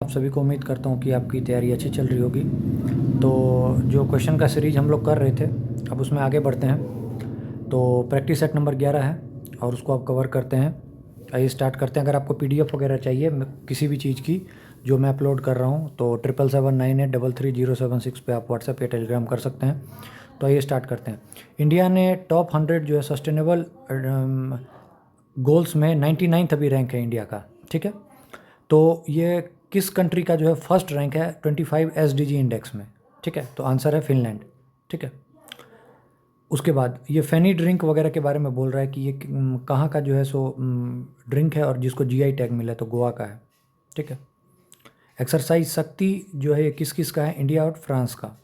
आप सभी को उम्मीद करता हूँ कि आपकी तैयारी अच्छी चल रही होगी। तो जो क्वेश्चन का सीरीज हम लोग कर रहे थे, अब उसमें आगे बढ़ते हैं। तो प्रैक्टिस सेट नंबर 11 है और उसको आप कवर करते हैं। आइए स्टार्ट करते हैं। अगर आपको पीडीएफ वगैरह चाहिए किसी भी चीज़ की जो मैं अपलोड कर रहा हूँ, तो 7779833076 पे आप व्हाट्सएप या टेलीग्राम कर सकते हैं। तो आइए स्टार्ट करते हैं। इंडिया ने टॉप 100 जो है सस्टेनेबल गोल्स में 99th अभी रैंक है इंडिया का, ठीक है। तो ये किस कंट्री का जो है फर्स्ट रैंक है 25 एसडीजी इंडेक्स में, ठीक है। तो आंसर है फिनलैंड, ठीक है। उसके बाद ये फैनी ड्रिंक वगैरह के बारे में बोल रहा है कि ये कहाँ का जो है सो ड्रिंक है और जिसको जीआई टैग मिला है, तो गोवा का है, ठीक है। एक्सरसाइज शक्ति जो है ये किस किस का है, इंडिया और फ्रांस का,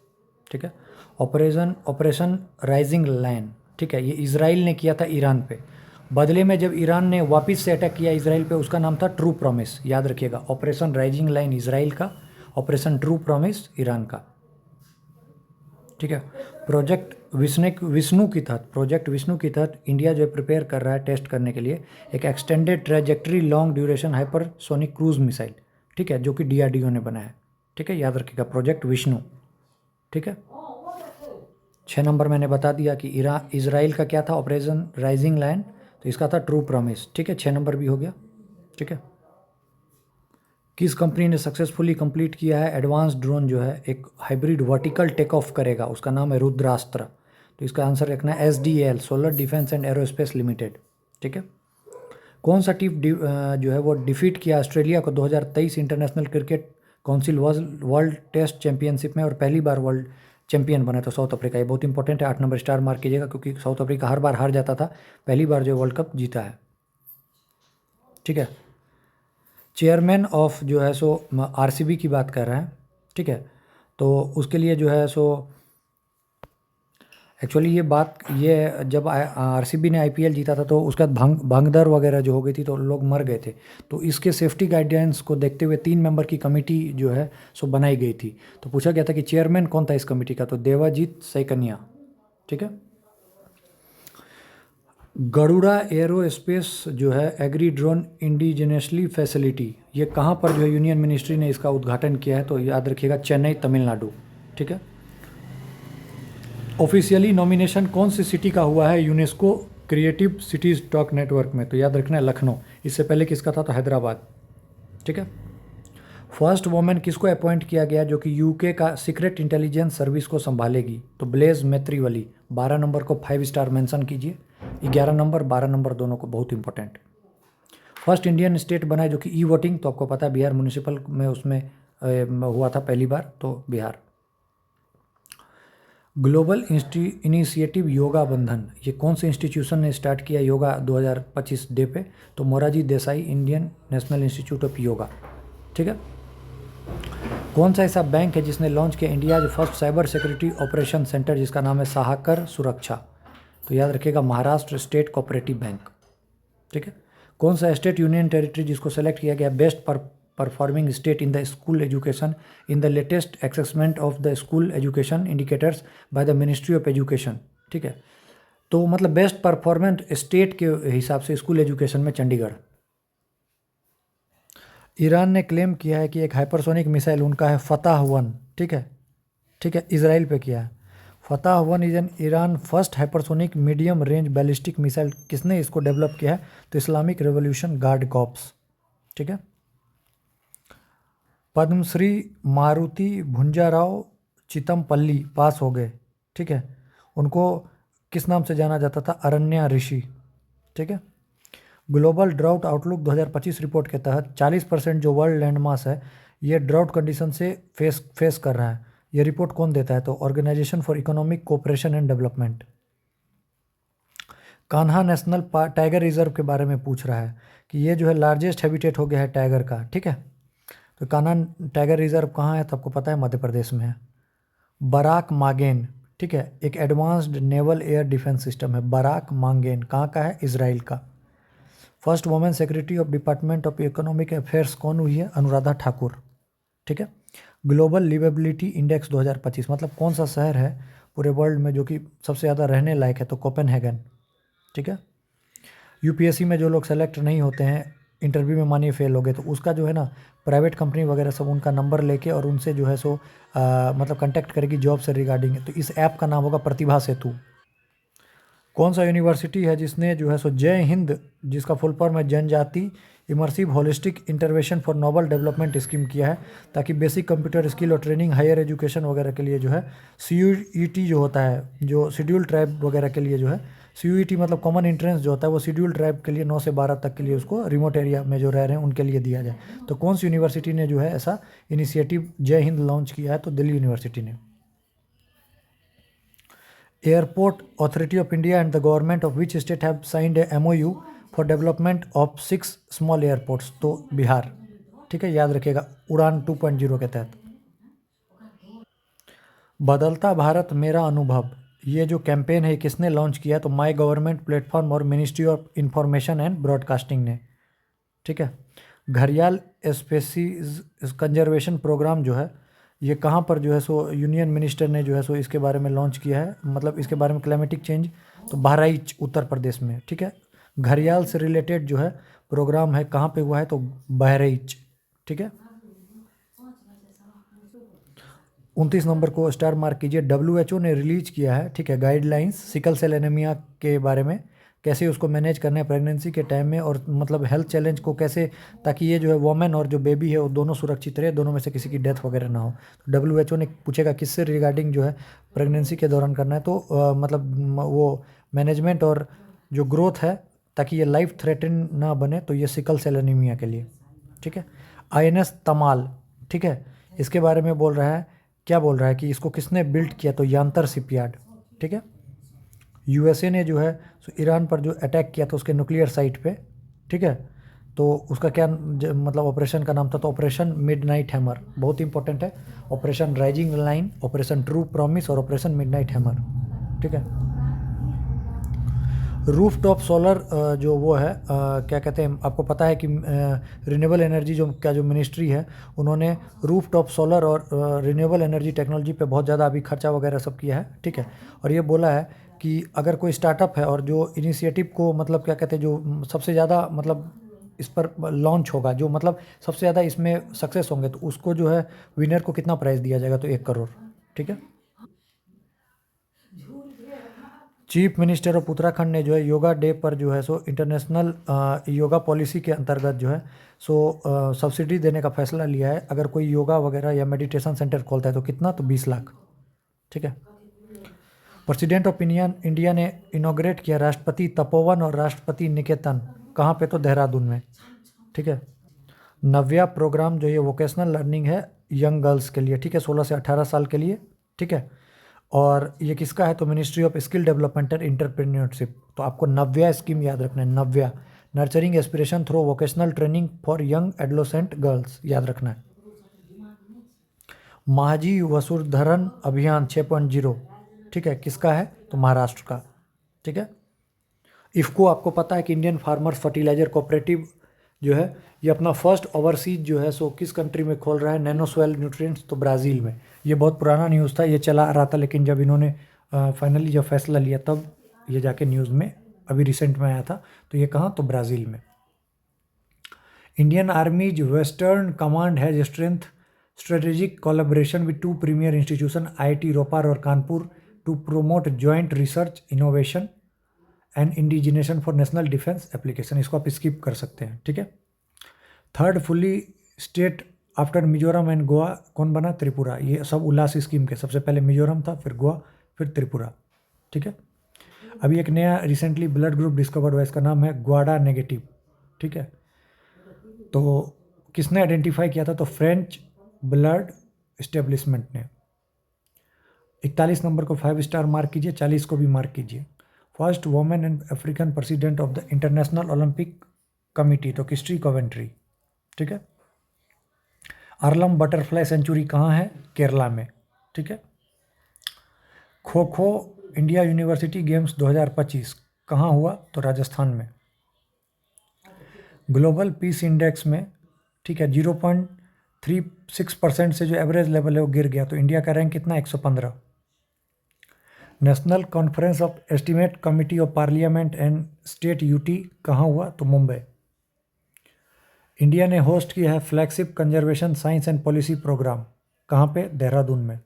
ठीक है। ऑपरेशन ऑपरेशन राइजिंग लाइन, ठीक है, ये इजराइल ने किया था ईरान पे। बदले में जब ईरान ने वापस से अटैक किया इजराइल पे, उसका नाम था ट्रू प्रॉमिस, याद रखिएगा। ऑपरेशन राइजिंग लाइन इजराइल का, ऑपरेशन ट्रू प्रॉमिस ईरान का, ठीक है। प्रोजेक्ट विष्णु के तहत इंडिया जो है प्रिपेयर कर रहा है टेस्ट करने के लिए एक extended trajectory long duration hypersonic cruise missile, ठीक है, जो कि डीआरडीओ ने बनाया है, ठीक है, याद रखिएगा प्रोजेक्ट विष्णु, ठीक है। 6 नंबर मैंने बता दिया कि इजराइल का क्या था, ऑपरेशन राइजिंग लाइन, तो इसका था ट्रू प्रॉमिस, ठीक है। 6 नंबर भी हो गया, ठीक है। किस कंपनी ने सक्सेसफुली कंप्लीट किया है एडवांस ड्रोन जो है एक हाइब्रिड वर्टिकल टेक ऑफ करेगा, उसका नाम है रुद्रास्त्र। तो इसका आंसर रखना है SDL, solar defence and aerospace limited, ठीक है। कौन सा टीम जो है वो डिफीट किया ऑस्ट्रेलिया को 2023 international cricket council world test championship में और पहली बार वर्ल्ड चैंपियन बना? तो साउथ अफ्रीका। ये बहुत इंपॉर्टेंट है, 8 नंबर स्टार मार्क कीजिएगा, क्योंकि साउथ अफ्रीका हर बार हार जाता था, पहली बार जो वर्ल्ड कप जीता है, ठीक है। चेयरमैन ऑफ जो है सो आरसीबी की बात कर रहे हैं, ठीक है। तो उसके लिए जो है सो एक्चुअली ये जब आरसीबी ने आईपीएल जीता था, तो उसके बाद भंगदड़ वगैरह जो हो गई थी, तो लोग मर गए थे। तो इसके सेफ्टी गाइडलाइंस को देखते हुए 3 मेंबर की कमेटी जो है सो बनाई गई थी। तो पूछा गया था कि चेयरमैन कौन था इस कमेटी का, तो देवाजीत सैकनिया, ठीक है। गरुड़ा एरोस्पेस जो है एग्री ड्रोन इंडिजिनसली फैसिलिटी, ये कहाँ पर जो है यूनियन मिनिस्ट्री ने इसका उद्घाटन किया है, तो याद रखिएगा चेन्नई, तमिलनाडु, ठीक है। ऑफिशियली नॉमिनेशन कौन सी सिटी का हुआ है UNESCO creative cities talk network में? तो याद रखना है लखनऊ। इससे पहले किसका था, तो हैदराबाद, ठीक है। फर्स्ट वुमेन किसको अपॉइंट किया गया जो कि यूके का सीक्रेट इंटेलिजेंस सर्विस को संभालेगी? तो ब्लेज मैत्रीवली। 12 नंबर को 5 स्टार मेंशन कीजिए, 11 नंबर 12 नंबर दोनों को बहुत इंपॉर्टेंट। फर्स्ट इंडियन स्टेट बना है जो कि ई वोटिंग, तो आपको पता है बिहार म्यूनिसिपल में उसमें हुआ था पहली बार, तो बिहार। ग्लोबल इनिशिएटिव योगा बंधन, ये कौन से इंस्टीट्यूशन ने स्टार्ट किया योगा 2025 डे पे? तो Morarji Desai Indian national institute of yoga, ठीक है। कौन सा ऐसा बैंक है जिसने लॉन्च किया India first cyber security operation centre, जिसका नाम है साहकर सुरक्षा? तो याद रखिएगा महाराष्ट्र स्टेट कोऑपरेटिव बैंक, ठीक है। कौन सा स्टेट यूनियन टेरिटरी जिसको सेलेक्ट किया गया best performing state in the school education in the latest assessment of the school education indicators by the ministry of education, ठीक है। तो मतलब बेस्ट परफॉर्मेंट स्टेट के हिसाब से स्कूल एजुकेशन में चंडीगढ़। ईरान ने क्लेम किया है कि एक हाइपरसोनिक मिसाइल उनका है फतह-1, ठीक है, ठीक है, इजराइल पे किया है। फतह-1 is an Iran first hypersonic medium range ballistic missile. किसने इसको डेवलप किया है? तो इस्लामिक रेवोल्यूशन गार्ड कॉर्प्स, ठीक है। पद्मश्री मारुति भुंजाराव चितमपल्ली पास हो गए, ठीक है। उनको किस नाम से जाना जाता था? अरण्या ऋषि, ठीक है। ग्लोबल ड्राउट आउटलुक 2025 रिपोर्ट के तहत 40% जो वर्ल्ड लैंड मास है ये ड्राउट कंडीशन से फेस कर रहा है। ये रिपोर्ट कौन देता है? तो organisation for economic cooperation and development. Kanha national tiger reserve के बारे में पूछ रहा है कि ये जो है लार्जेस्ट हैबिटेट हो गया है टाइगर का, ठीक है। तो कान्हा टाइगर रिजर्व कहाँ है? तो आपको पता है मध्य प्रदेश में है। बराक मांगेन, ठीक है, एक advanced naval air defence system है। बराक मांगेन कहाँ का है? इजराइल का। First women secretary of department of economic affairs कौन हुई है? अनुराधा ठाकुर, ठीक है। ग्लोबल लिवेबिलिटी इंडेक्स 2025 मतलब कौन सा शहर है पूरे वर्ल्ड में जो कि सबसे ज़्यादा रहने लायक है? तो कोपेनहेगन, ठीक है। यूपीएससी में जो लोग सेलेक्ट नहीं होते हैं इंटरव्यू में मानिए फेल हो गए तो उसका जो है ना प्राइवेट कंपनी वगैरह सब उनका नंबर लेके और उनसे जो है सो मतलब कांटेक्ट करेगी जॉब से रिगार्डिंग। तो इस ऐप का नाम होगा प्रतिभा सेतु। कौन सा यूनिवर्सिटी है जिसने जो है सो जय हिंद, जिसका फुल फॉर्म है जनजाति immersive holistic intervention for noble development scheme किया है, ताकि बेसिक कंप्यूटर स्किल और ट्रेनिंग हायर एजुकेशन वगैरह के लिए जो है CUET जो होता है, जो शेड्यूल ट्राइब वगैरह के लिए जो है CUET मतलब कॉमन एंट्रेंस जो होता है वो शेड्यूल ट्राइब के लिए 9 से 12 तक के लिए उसको रिमोट एरिया में जो रह रहे हैं उनके लिए दिया जाए। तो कौन सी यूनिवर्सिटी ने जो है ऐसा इनिशिएटिव जय हिंद लॉन्च किया है? तो दिल्ली यूनिवर्सिटी ने। Airport Authority of India and the government of which state have signed a MOU for development of 6 small airports? तो बिहार। ठीक है, याद रखिएगा उड़ान 2.0 के तहत। बदलता भारत मेरा अनुभव, ये जो कैंपेन है किसने लॉन्च किया? तो माई गवर्नमेंट प्लेटफॉर्म और ministry of information and broadcasting ने। ठीक है। घड़ियाल स्पेसीज कंजर्वेशन प्रोग्राम जो है ये कहाँ पर जो है सो यूनियन मिनिस्टर ने जो है सो इसके बारे में लॉन्च किया है, मतलब इसके बारे में क्लाइमेटिक चेंज? तो बहराइच उत्तर प्रदेश में। ठीक है। घड़ियाल से रिलेटेड जो है प्रोग्राम है कहाँ पे हुआ है? तो बहराइच। ठीक है। 29 नंबर को स्टार मार्क कीजिए। WHO ने रिलीज किया है, ठीक है, गाइडलाइंस सिकल सेल एनीमिया के बारे में, कैसे उसको मैनेज करना है प्रेगनेंसी के टाइम में, और मतलब हेल्थ चैलेंज को कैसे, ताकि ये जो है वोमेन और जो बेबी है वो दोनों सुरक्षित रहे, दोनों में से किसी की डेथ वगैरह ना हो। तो WHO ने पूछेगा किससे रिगार्डिंग जो है प्रेगनेंसी के दौरान करना है? तो मतलब वो मैनेजमेंट और जो ग्रोथ है ताकि ये लाइफ थ्रेटन ना बने, तो ये सिकल सेल एनीमिया के लिए। ठीक है। INS तमाल, ठीक है, इसके बारे में बोल रहा है, क्या बोल रहा है कि इसको किसने बिल्ड किया? तो यांतर शिपयार्ड। ठीक है। USA ने जो है सो ईरान पर जो अटैक किया था उसके न्यूक्लियर साइट पे, ठीक है, तो उसका क्या मतलब ऑपरेशन का नाम था? तो ऑपरेशन मिडनाइट हैमर, बहुत इंपॉर्टेंट है। Operation rising line, operation true promise और ऑपरेशन मिडनाइट हैमर। ठीक है। रूफ टॉप सोलर जो वो है क्या कहते हैं, आपको पता है कि रिन्यूएबल एनर्जी जो क्या जो मिनिस्ट्री है उन्होंने रूफ टॉप सोलर और रिन्यूएबल एनर्जी टेक्नोलॉजी पे बहुत ज़्यादा अभी खर्चा वगैरह सब किया है। ठीक है। और ये बोला है कि अगर कोई स्टार्टअप है और जो इनिशिएटिव को मतलब क्या कहते हैं जो सबसे ज़्यादा मतलब इस पर लॉन्च होगा, जो मतलब सबसे ज़्यादा इसमें सक्सेस होंगे, तो उसको जो है विनर को कितना प्राइज़ दिया जाएगा? तो 1 करोड़। ठीक है। चीफ मिनिस्टर ऑफ उत्तराखंड ने जो है योगा डे पर जो है सो इंटरनेशनल योगा पॉलिसी के अंतर्गत जो है सो सब्सिडी देने का फैसला लिया है। अगर कोई योगा वगैरह या मेडिटेशन सेंटर खोलता है तो कितना? तो 20 लाख। ठीक है। प्रेसिडेंट ऑफ इंडिया ने इनॉग्रेट किया राष्ट्रपति तपोवन और राष्ट्रपति निकेतन, कहाँ पे? तो देहरादून में। ठीक है। नव्या प्रोग्राम जो ये वोकेशनल लर्निंग है यंग गर्ल्स के लिए, ठीक है, 16 से 18 साल के लिए। ठीक है। और ये किसका है? तो ministry of skill development and entrepreneurship. तो आपको नव्या स्कीम याद रखना है, Navya, nurturing aspiration through vocational training for young adolescent girls, याद रखना है। महाजी वसुधरन अभियान 6.0, ठीक है, किसका है? तो महाराष्ट्र का। ठीक है। इफ़को आपको पता है कि इंडियन फार्मर्स फर्टिलाइजर कोऑपरेटिव जो है ये अपना फर्स्ट ओवरसीज जो है सो किस कंट्री में खोल रहा है? नैनोसॉइल न्यूट्रिएंट्स, तो ब्राज़ील में। ये बहुत पुराना न्यूज़ था, ये चला आ रहा था, लेकिन जब इन्होंने फाइनली जब फैसला लिया तब ये जाके न्यूज़ में अभी रिसेंट में आया था। तो ये कहाँ? तो ब्राज़ील में। Indian army's western command has strength strategic collaboration with 2 premier institution IIT Ropar और Kanpur to promote joint research innovation and indigenisation for national defence application. इसको आप स्किप कर सकते हैं। ठीक है। Third fully state after Mizoram and Goa कौन बना? त्रिपुरा। ये सब उल्लास स्कीम के, सबसे पहले मिजोरम था, फिर गोवा, फिर त्रिपुरा। ठीक है। अभी एक नया रिसेंटली ब्लड ग्रुप डिस्कवर्ड हुआ, इसका नाम है ग्वाडा नेगेटिव। ठीक है। तो किसने आइडेंटिफाई किया था? तो फ्रेंच ब्लड इस्टेब्लिशमेंट ने। 41 नंबर को 5 स्टार मार्क कीजिए, 40 को भी मार्क कीजिए। First women and African president of the international Olympic committee, तो क्रिस्टी कोवेंट्री। ठीक है। आर्लम बटरफ्लाई सेंचुरी कहाँ है? केरला में। ठीक है। Kho kho India university games 2025 कहाँ हुआ? तो राजस्थान में। ग्लोबल पीस इंडेक्स में, ठीक है, 0.36% से जो एवरेज लेवल है वो गिर गया, तो इंडिया का रैंक कितना? 115। National conference of estimate committee of parliament and state UT कहाँ हुआ? तो मुंबई। इंडिया ने होस्ट किया है flagship conservation science and policy programme, कहाँ पे? देहरादून में।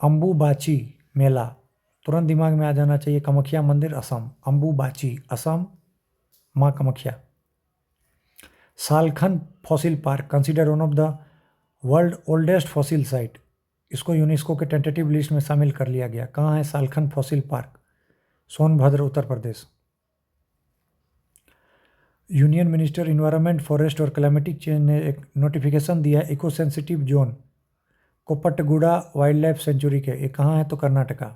अम्बुबाची मेला, तुरंत दिमाग में आ जाना चाहिए, कामाख्या मंदिर असम, अम्बुबाची असम, माँ Kamakhya. Salkhan fossil park consider one of the world oldest fossil site, इसको यूनेस्को के टेंटेटिव लिस्ट में शामिल कर लिया गया। कहाँ है Salkhan fossil park? Sonbhadra, Uttar Pradesh. Union minister environment, forest और क्लाइमेटिक चेंज ने एक नोटिफिकेशन दिया है eco sensitive zone Kappatagudda wildlife sanctuary के। ये कहाँ है? तो Karnataka.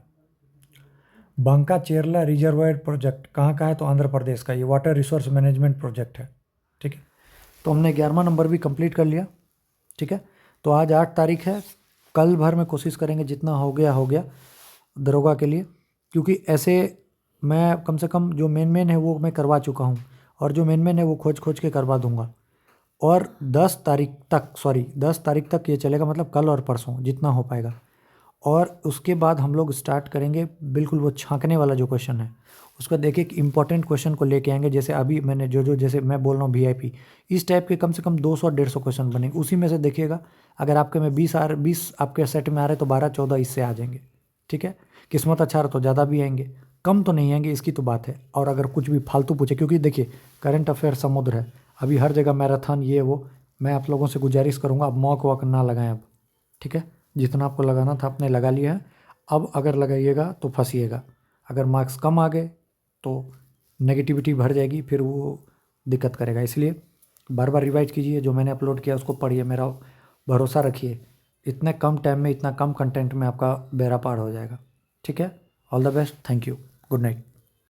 Bankacherla reservoir project कहाँ का है? तो आंध्र प्रदेश का। ये वाटर रिसोर्स मैनेजमेंट प्रोजेक्ट है। ठीक है, तो हमने 11वां नंबर भी कंप्लीट कर लिया। ठीक है, तो आज 8 तारीख है, कल भर में कोशिश करेंगे जितना हो गया दरोगा के लिए, क्योंकि ऐसे मैं कम से कम जो मेन है वो मैं करवा चुका हूँ, और जो मेन है वो खोज के करवा दूंगा। और 10 तारीख तक ये चलेगा, मतलब कल और परसों जितना हो पाएगा। और उसके बाद हम लोग स्टार्ट करेंगे बिल्कुल वो छांकने वाला जो क्वेश्चन है, उसका देखिए एक इंपॉर्टेंट क्वेश्चन को लेके आएंगे। जैसे अभी मैंने जो जैसे मैं बोल रहा हूँ VIP, इस टाइप के कम से कम 200-150 क्वेश्चन बनेंगे। उसी में से देखिएगा, अगर आपके में 20 आपके सेट में आ रहे तो 12-14 इससे आ जाएंगे। ठीक है, किस्मत अच्छा रहा तो ज़्यादा भी आएंगे, कम तो नहीं आएंगे, इसकी तो बात है। और अगर कुछ भी फालतू पूछे, क्योंकि देखिए करंट अफेयर समुद्र है, अभी हर जगह मैराथन ये वो, मैं आप लोगों से गुजारिश करूँगा अब मॉक वॉक ना लगाएं अब। ठीक है, जितना आपको लगाना था आपने लगा लिया है, अब अगर लगाइएगा तो फंसिएगा। अगर मार्क्स कम आ गए तो नेगेटिविटी भर जाएगी, फिर वो दिक्कत करेगा। इसलिए बार बार रिवाइज कीजिए, जो मैंने अपलोड किया उसको पढ़िए, मेरा भरोसा रखिए, इतने कम टाइम में इतना कम कंटेंट में आपका बेड़ा पार हो जाएगा। ठीक है, all the best, thank you, good night.